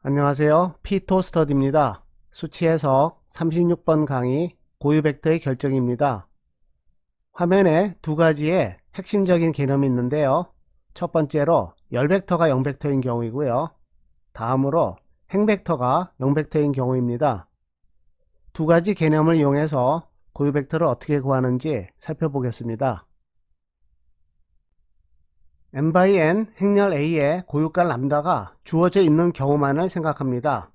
안녕하세요. 피토스터디입니다. 수치 해석 36번 강의 고유 벡터의 결정입니다. 화면에 두 가지의 핵심적인 개념이 있는데요. 첫 번째로 열 벡터가 0벡터인 경우이고요. 다음으로 행 벡터가 0벡터인 경우입니다. 두 가지 개념을 이용해서 고유 벡터를 어떻게 구하는지 살펴보겠습니다. n/n 행렬 A의 고유값 람다가 주어져 있는 경우만을 생각합니다.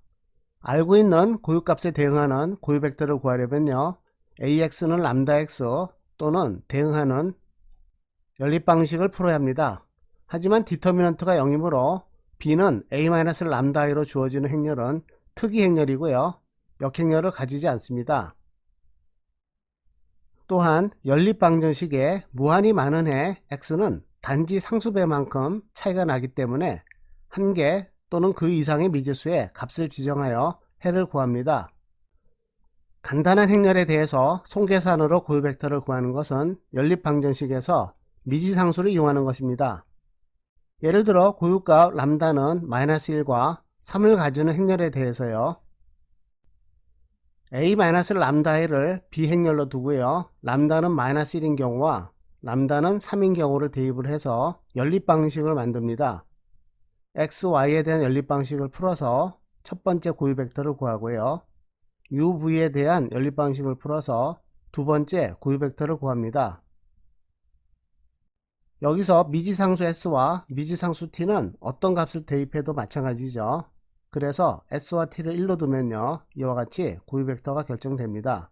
알고 있는 고유값에 대응하는 고유 벡터를 구하려면요. AX는 람다 X 또는 대응하는 연립 방식을 풀어야 합니다. 하지만 디터미넌트가 0이므로 B는 A-람다 I로 주어지는 행렬은 특이 행렬이고요. 역행렬을 가지지 않습니다. 또한 연립 방정식에 무한히 많은 해 X는 단지 상수배만큼 차이가 나기 때문에 한 개 또는 그 이상의 미지수의 값을 지정하여 해를 구합니다. 간단한 행렬에 대해서 손계산으로 고유 벡터를 구하는 것은 연립 방정식에서 미지상수를 이용하는 것입니다. 예를 들어 고유값 람다는 -1과 3을 가지는 행렬에 대해서요. A-람다를 비행렬로 두고요. 람다는 -1인 경우와 람다는 3인 경우를 대입을 해서 연립 방식을 만듭니다. x, y에 대한 연립 방식을 풀어서 첫 번째 고유 벡터를 구하고요. u, v에 대한 연립 방식을 풀어서 두 번째 고유 벡터를 구합니다. 여기서 미지상수 s와 미지상수 t는 어떤 값을 대입해도 마찬가지죠. 그래서 s와 t를 1로 두면요. 이와 같이 고유 벡터가 결정됩니다.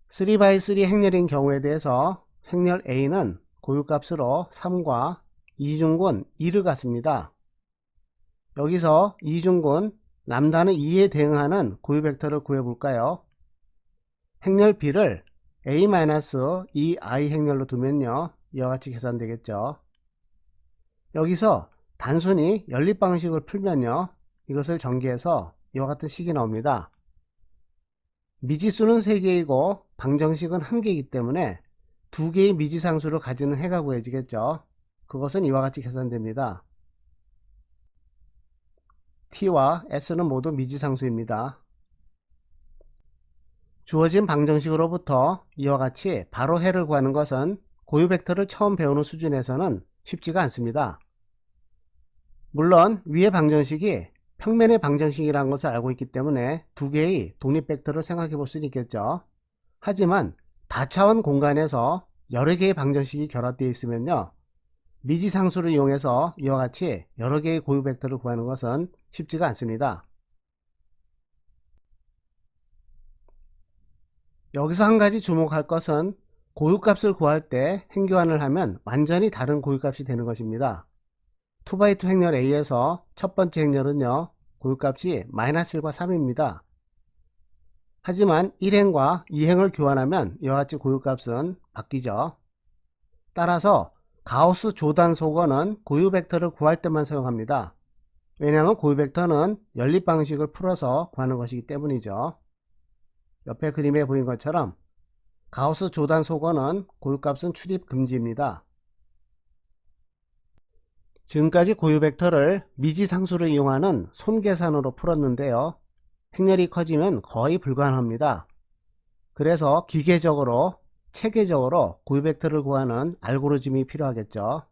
3x3 행렬인 경우에 대해서 행렬 A는 고유값으로 3과 이중근 2를 갖습니다. 여기서 이중근 람다는 2에 대응하는 고유 벡터를 구해볼까요? 행렬 B를 A-2i 행렬로 두면요. 이와 같이 계산되겠죠. 여기서 단순히 연립 방식을 풀면요. 이것을 전개해서 이와 같은 식이 나옵니다. 미지수는 3개이고 방정식은 1개이기 때문에 2개의 미지상수를 가지는 해가 구해지겠죠. 그것은 이와 같이 계산됩니다. t와 s는 모두 미지상수입니다. 주어진 방정식으로부터 이와 같이 바로 해를 구하는 것은 고유 벡터를 처음 배우는 수준에서는 쉽지가 않습니다. 물론 위의 방정식이 평면의 방정식이라는 것을 알고 있기 때문에 두 개의 독립 벡터를 생각해 볼 수는 있겠죠. 하지만 다차원 공간에서 여러 개의 방정식이 결합되어 있으면요. 미지상수를 이용해서 이와 같이 여러 개의 고유 벡터를 구하는 것은 쉽지가 않습니다. 여기서 한 가지 주목할 것은 고유값을 구할 때 행교환을 하면 완전히 다른 고유값이 되는 것입니다. 2x2 행렬 A에서 첫 번째 행렬은요. 고유값이 -1과 3입니다. 하지만 1행과 2행을 교환하면 이와 같이 고유값은 바뀌죠. 따라서 가우스 조단 소거는 고유 벡터를 구할 때만 사용합니다. 왜냐하면 고유 벡터는 연립 방식을 풀어서 구하는 것이기 때문이죠. 옆에 그림에 보인 것처럼 가우스 조단 소거는 고유값은 출입 금지입니다. 지금까지 고유 벡터를 미지상수를 이용하는 손계산으로 풀었는데요. 행렬이 커지면 거의 불가능합니다. 그래서 기계적으로 체계적으로 고유 벡터를 구하는 알고리즘이 필요하겠죠.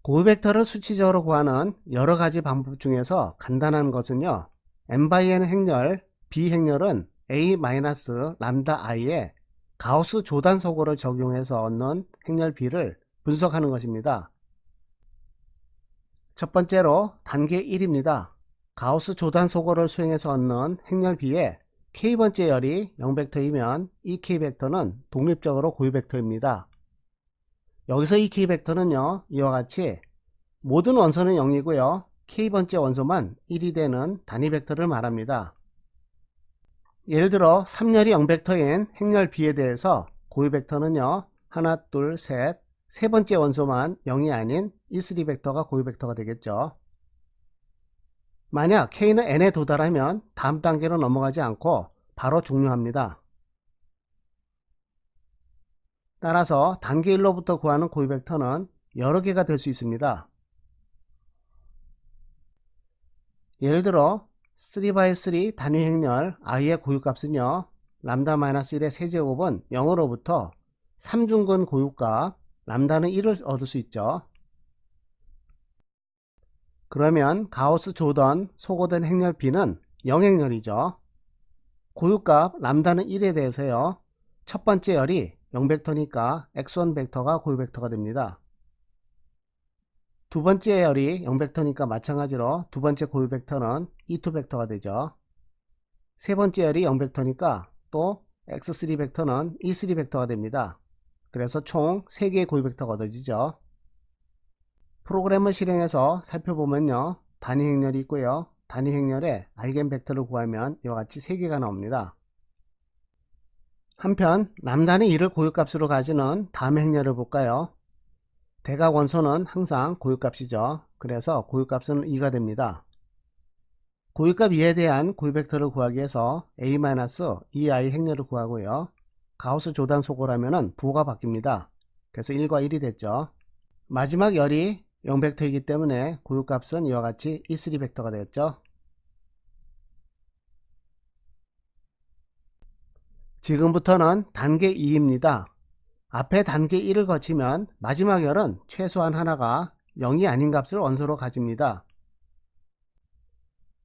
고유 벡터를 수치적으로 구하는 여러 가지 방법 중에서 간단한 것은요. n/n 행렬, B 행렬은 A-람다 i에 가우스 조단 소거를 적용해서 얻는 행렬 B를 분석하는 것입니다. 첫 번째로 단계 1입니다. 가우스 조단 소거를 수행해서 얻는 행렬 B의 K번째 열이 0벡터이면 이 K벡터는 독립적으로 고유 벡터입니다. 여기서 이 K벡터는요. 이와 같이 모든 원소는 0이고요. K번째 원소만 1이 되는 단위 벡터를 말합니다. 예를 들어 3열이 0벡터인 행렬 B에 대해서 고유 벡터는요. 하나, 둘, 셋, 세 번째 원소만 0이 아닌 E3 벡터가 고유 벡터가 되겠죠. 만약 K는 N에 도달하면 다음 단계로 넘어가지 않고 바로 종료합니다. 따라서 단계 1로부터 구하는 고유 벡터는 여러 개가 될 수 있습니다. 예를 들어 3x3 단위 행렬 i의 고유값은요, 람다-1의 세제곱은 0으로부터 3중근 고유값 람다는 1을 얻을 수 있죠. 그러면 가우스 조던 소거된 행렬 B는 0행렬이죠. 고유값 람다는 1에 대해서요, 첫 번째 열이 0벡터니까 x1 벡터가 고유벡터가 됩니다. 두 번째 열이 0벡터니까 마찬가지로 두 번째 고유벡터는 E2 벡터가 되죠. 세 번째 열이 0벡터니까 또 x3 벡터는 E3 벡터가 됩니다. 그래서 총 3개의 고유벡터가 얻어지죠. 프로그램을 실행해서 살펴보면요, 단위 행렬이 있고요, 단위 행렬에 아이겐 벡터를 구하면 이와 같이 3개가 나옵니다. 한편 람다는 2를 고유값으로 가지는 다음 행렬을 볼까요? 대각 원소는 항상 고유값이죠. 그래서 고유값은 2가 됩니다. 고유값 2에 대한 고유벡터를 구하기 위해서 a-2i 행렬을 구하고요, 가우스 조단 소거라면 부호가 바뀝니다. 그래서 1과 1이 됐죠. 마지막 열이 0벡터이기 때문에 고유값은 이와 같이 E3 벡터가 되었죠. 지금부터는 단계 2입니다. 앞에 단계 1을 거치면 마지막 열은 최소한 하나가 0이 아닌 값을 원소로 가집니다.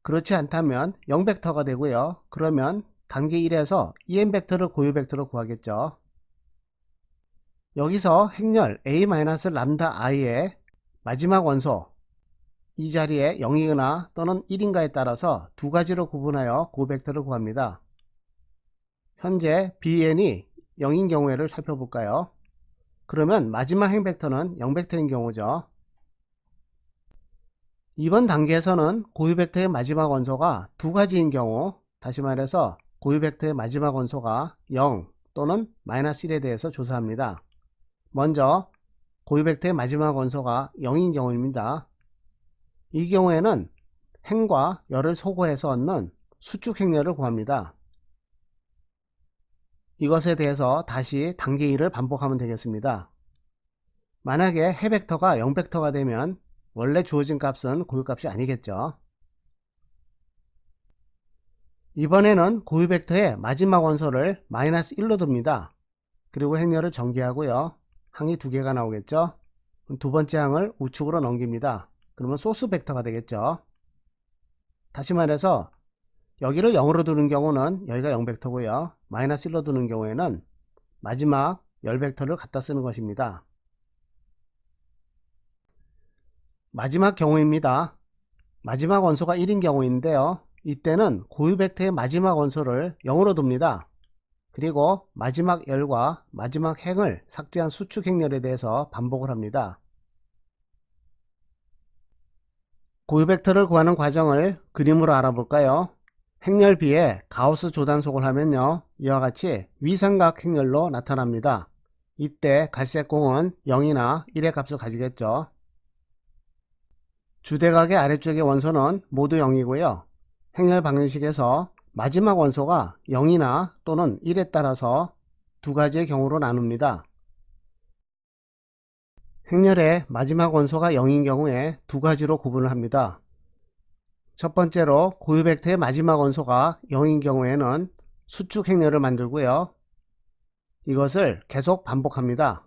그렇지 않다면 0벡터가 되고요. 그러면 단계 1에서 EM 벡터를 고유 벡터로 구하겠죠. 여기서 행렬 A-람다-i의 마지막 원소, 이 자리에 0이거나 또는 1인가에 따라서 두 가지로 구분하여 고유 벡터를 구합니다. 현재 BN이 0인 경우를 살펴볼까요? 그러면 마지막 행 벡터는 0벡터인 경우죠. 이번 단계에서는 고유 벡터의 마지막 원소가 두 가지인 경우, 다시 말해서 고유 벡터의 마지막 원소가 0 또는 -1에 대해서 조사합니다. 먼저 고유 벡터의 마지막 원소가 0인 경우입니다. 이 경우에는 행과 열을 소거해서 얻는 수축 행렬을 구합니다. 이것에 대해서 다시 단계 2를 반복하면 되겠습니다. 만약에 해 벡터가 0 벡터가 되면 원래 주어진 값은 고유값이 아니겠죠. 이번에는 고유 벡터의 마지막 원소를 -1로 둡니다. 그리고 행렬을 전개하고요, 항이 두 개가 나오겠죠. 두 번째 항을 우측으로 넘깁니다. 그러면 소스 벡터가 되겠죠. 다시 말해서 여기를 0으로 두는 경우는 여기가 0 벡터고요, -1로 두는 경우에는 마지막 열 벡터를 갖다 쓰는 것입니다. 마지막 경우입니다. 마지막 원소가 1인 경우인데요, 이때는 고유 벡터의 마지막 원소를 0으로 둡니다. 그리고 마지막 열과 마지막 행을 삭제한 수축 행렬에 대해서 반복을 합니다. 고유 벡터를 구하는 과정을 그림으로 알아볼까요? 행렬 B에 가우스 조단속을 하면요, 이와 같이 위삼각 행렬로 나타납니다. 이때 갈색 공은 0이나 1의 값을 가지겠죠. 주대각의 아래쪽의 원소는 모두 0이고요. 행렬 방정식에서 마지막 원소가 0이나 또는 1에 따라서 두 가지의 경우로 나눕니다. 행렬의 마지막 원소가 0인 경우에 두 가지로 구분을 합니다. 첫 번째로 고유 벡터의 마지막 원소가 0인 경우에는 수축 행렬을 만들고요, 이것을 계속 반복합니다.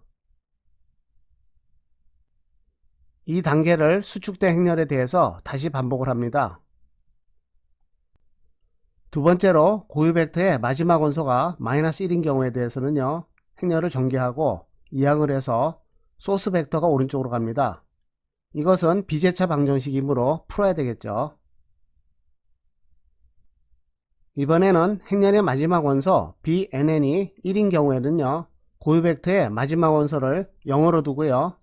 이 단계를 수축된 행렬에 대해서 다시 반복을 합니다. 두 번째로 고유 벡터의 마지막 원소가 -1인 경우에 대해서는요, 행렬을 전개하고 이항을 해서 소스 벡터가 오른쪽으로 갑니다. 이것은 비제차 방정식이므로 풀어야 되겠죠. 이번에는 행렬의 마지막 원소 BNN이 1인 경우에는요, 고유 벡터의 마지막 원소를 0으로 두고요,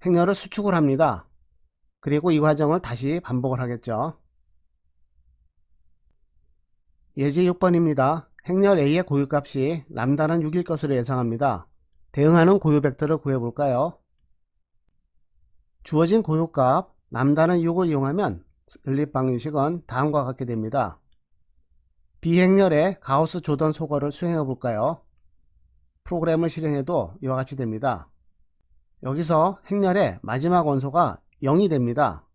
행렬을 수축을 합니다. 그리고 이 과정을 다시 반복을 하겠죠. 예제 6번입니다. 행렬 A의 고유값이 람다는 6일 것으로 예상합니다. 대응하는 고유 벡터를 구해볼까요? 주어진 고유값 람다는 6을 이용하면 연립 방정식은 다음과 같게 됩니다. B행렬의 가우스 조던 소거를 수행해 볼까요? 프로그램을 실행해도 이와 같이 됩니다. 여기서 행렬의 마지막 원소가 0이 됩니다.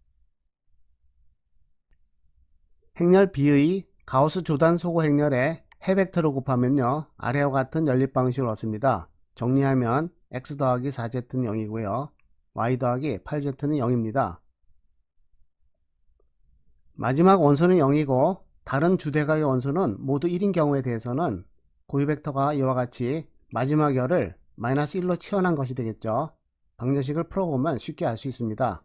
행렬 B의 가우스 조단 소고 행렬에 해 벡터를 곱하면요, 아래와 같은 연립 방식을 얻습니다. 정리하면 x 더하기 4z는 0이고요 y 더하기 8z는 0입니다. 마지막 원소는 0이고 다른 주대각의 원소는 모두 1인 경우에 대해서는 고유 벡터가 이와 같이 마지막 열을 -1로 치환한 것이 되겠죠. 방정식을 풀어보면 쉽게 알 수 있습니다.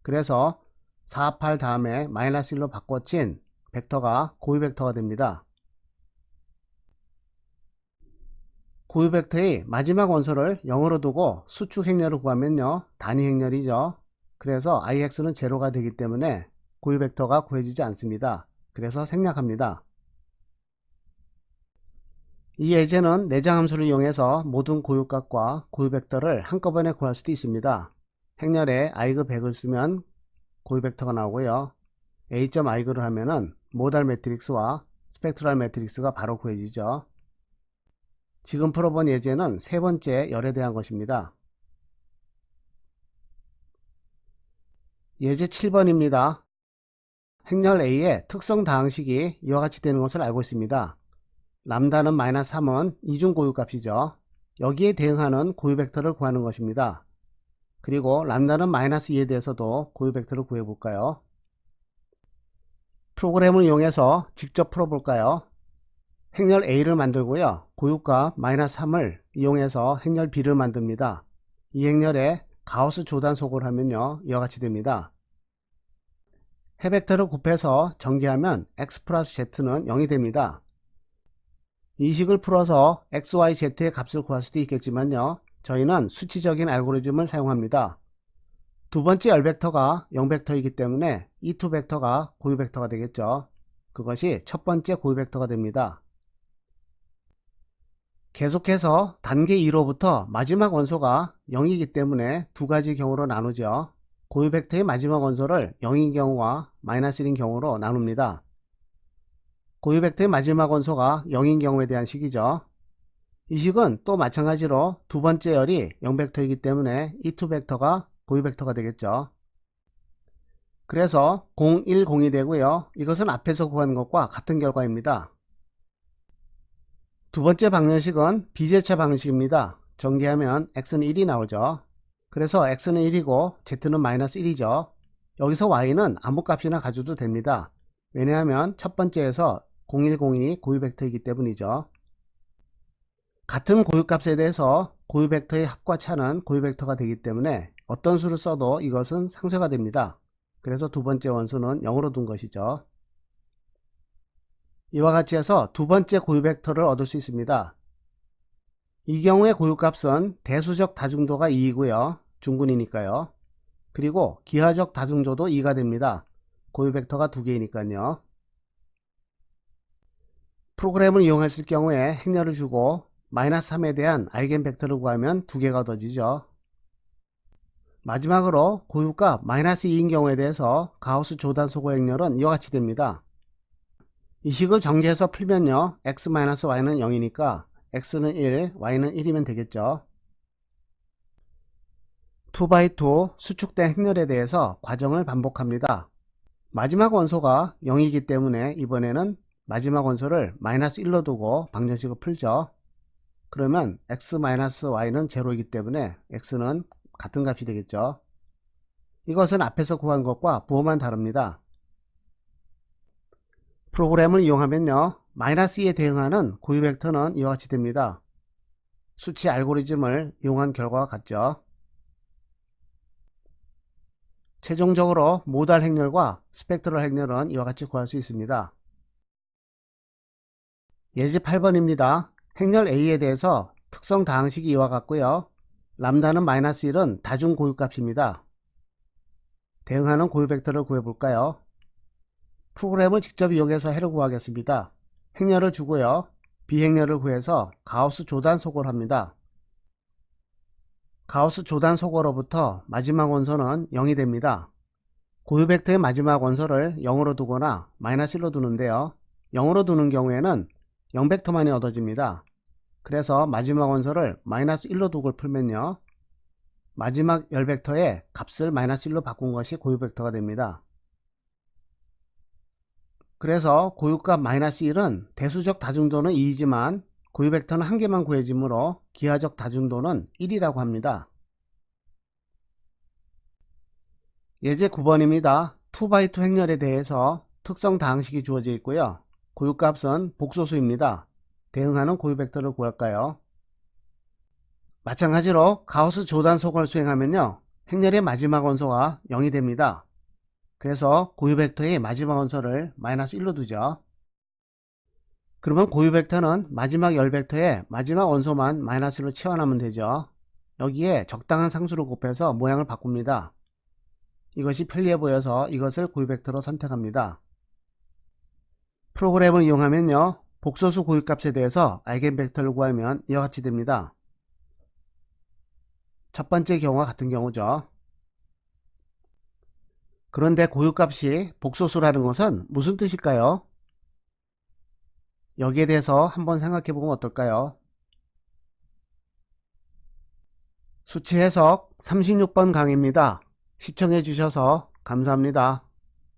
그래서 4, 8 다음에 -1로 바꿔친 벡터가 고유 벡터가 됩니다. 고유 벡터의 마지막 원소를 0으로 두고 수축 행렬을 구하면요, 단위 행렬이죠. 그래서 ix는 제로가 되기 때문에 고유 벡터가 구해지지 않습니다. 그래서 생략합니다. 이 예제는 내장 함수를 이용해서 모든 고유값과 고유 벡터를 한꺼번에 구할 수도 있습니다. 행렬에 i그 100을 쓰면 고유 벡터가 나오고요. a.i그를 하면은 모달 매트릭스와 스펙트럴 매트릭스가 바로 구해지죠. 지금 풀어본 예제는 세 번째 열에 대한 것입니다. 예제 7번입니다. 행렬 A의 특성 다항식이 이와 같이 되는 것을 알고 있습니다. 람다는 -3은 이중 고유값이죠. 여기에 대응하는 고유 벡터를 구하는 것입니다. 그리고 람다는 -2에 대해서도 고유 벡터를 구해볼까요? 프로그램을 이용해서 직접 풀어볼까요? 행렬 A를 만들고요. 고유값 -3을 이용해서 행렬 B를 만듭니다. 이 행렬에 가우스 조단 소거를 하면요, 이와 같이 됩니다. 해 벡터를 곱해서 전개하면 x 플러스 z는 0이 됩니다. 이 식을 풀어서 x, y, z의 값을 구할 수도 있겠지만요, 저희는 수치적인 알고리즘을 사용합니다. 두 번째 열 벡터가 0 벡터이기 때문에 이 두 벡터가 고유 벡터가 되겠죠. 그것이 첫 번째 고유 벡터가 됩니다. 계속해서 단계 2로부터 마지막 원소가 0이기 때문에 두 가지 경우로 나누죠. 고유 벡터의 마지막 원소를 0인 경우와 -1인 경우로 나눕니다. 고유 벡터의 마지막 원소가 0인 경우에 대한 식이죠. 이 식은 또 마찬가지로 두 번째 열이 0 벡터이기 때문에 이 두 벡터가 고유 벡터가 되겠죠. 그래서 0, 1, 0이 되고요. 이것은 앞에서 구한 것과 같은 결과입니다. 두 번째 방정식은 비제차 방식입니다. 전개하면 x는 1이 나오죠. 그래서 x는 1이고 z는 -1이죠. 여기서 y는 아무 값이나 가져도 됩니다. 왜냐하면 첫 번째에서 0102 고유 벡터이기 때문이죠. 같은 고유값에 대해서 고유 벡터의 합과 차는 고유 벡터가 되기 때문에 어떤 수를 써도 이것은 상쇄가 됩니다. 그래서 두 번째 원소는 0으로 둔 것이죠. 이와 같이 해서 두 번째 고유 벡터를 얻을 수 있습니다. 이 경우의 고유값은 대수적 다중도가 2이고요. 중근이니까요. 그리고 기하적 다중조도 2가 됩니다. 고유 벡터가 두 개이니까요. 프로그램을 이용했을 경우에 행렬을 주고 -3에 대한 아이겐 벡터를 구하면 두 개가 얻어지죠. 마지막으로 고유값 -2인 경우에 대해서 가우스 조단 소거 행렬은 이와 같이 됩니다. 이 식을 전개해서 풀면요, x-y는 0이니까 x는 1, y는 1이면 되겠죠. 2x2 수축된 행렬에 대해서 과정을 반복합니다. 마지막 원소가 0이기 때문에 이번에는 마지막 원소를 -1로 두고 방정식을 풀죠. 그러면 x-y는 0이기 때문에 x는 같은 값이 되겠죠. 이것은 앞에서 구한 것과 부호만 다릅니다. 프로그램을 이용하면요, -2에 대응하는 고유 벡터는 이와 같이 됩니다. 수치 알고리즘을 이용한 결과와 같죠. 최종적으로 모달 행렬과 스펙트럴 행렬은 이와 같이 구할 수 있습니다. 예제 8번입니다. 행렬 A에 대해서 특성 다항식이 이와 같고요. 람다는 -1은 다중 고유값입니다. 대응하는 고유 벡터를 구해볼까요? 프로그램을 직접 이용해서 해를 구하겠습니다. 행렬을 주고요. 비행렬을 구해서 가우스 조단 소거를 합니다. 가우스 조단 소거로부터 마지막 원소는 0이 됩니다. 고유 벡터의 마지막 원소를 0으로 두거나 -1로 두는데요. 0으로 두는 경우에는 0 벡터만이 얻어집니다. 그래서 마지막 원소를 -1로 두고 풀면요, 마지막 열 벡터의 값을 -1로 바꾼 것이 고유 벡터가 됩니다. 그래서 고유값 마이너스 1은 대수적 다중도는 2이지만 고유 벡터는 한 개만 구해지므로 기하적 다중도는 1이라고 합니다. 예제 9번입니다. 2x2 행렬에 대해서 특성 다항식이 주어져 있고요. 고유값은 복소수입니다. 대응하는 고유 벡터를 구할까요? 마찬가지로 가우스 조단 소걸 수행하면요. 행렬의 마지막 원소가 0이 됩니다. 그래서 고유 벡터의 마지막 원소를 마이너스 1로 두죠. 그러면 고유 벡터는 마지막 열 벡터의 마지막 원소만 마이너스로 치환하면 되죠. 여기에 적당한 상수를 곱해서 모양을 바꿉니다. 이것이 편리해 보여서 이것을 고유 벡터로 선택합니다. 프로그램을 이용하면요. 복소수 고유값에 대해서 아이겐 벡터를 구하면 이와 같이 됩니다. 첫 번째 경우와 같은 경우죠. 그런데 고유값이 복소수라는 것은 무슨 뜻일까요? 여기에 대해서 한번 생각해 보면 어떨까요? 수치 해석 36번 강의입니다. 시청해 주셔서 감사합니다.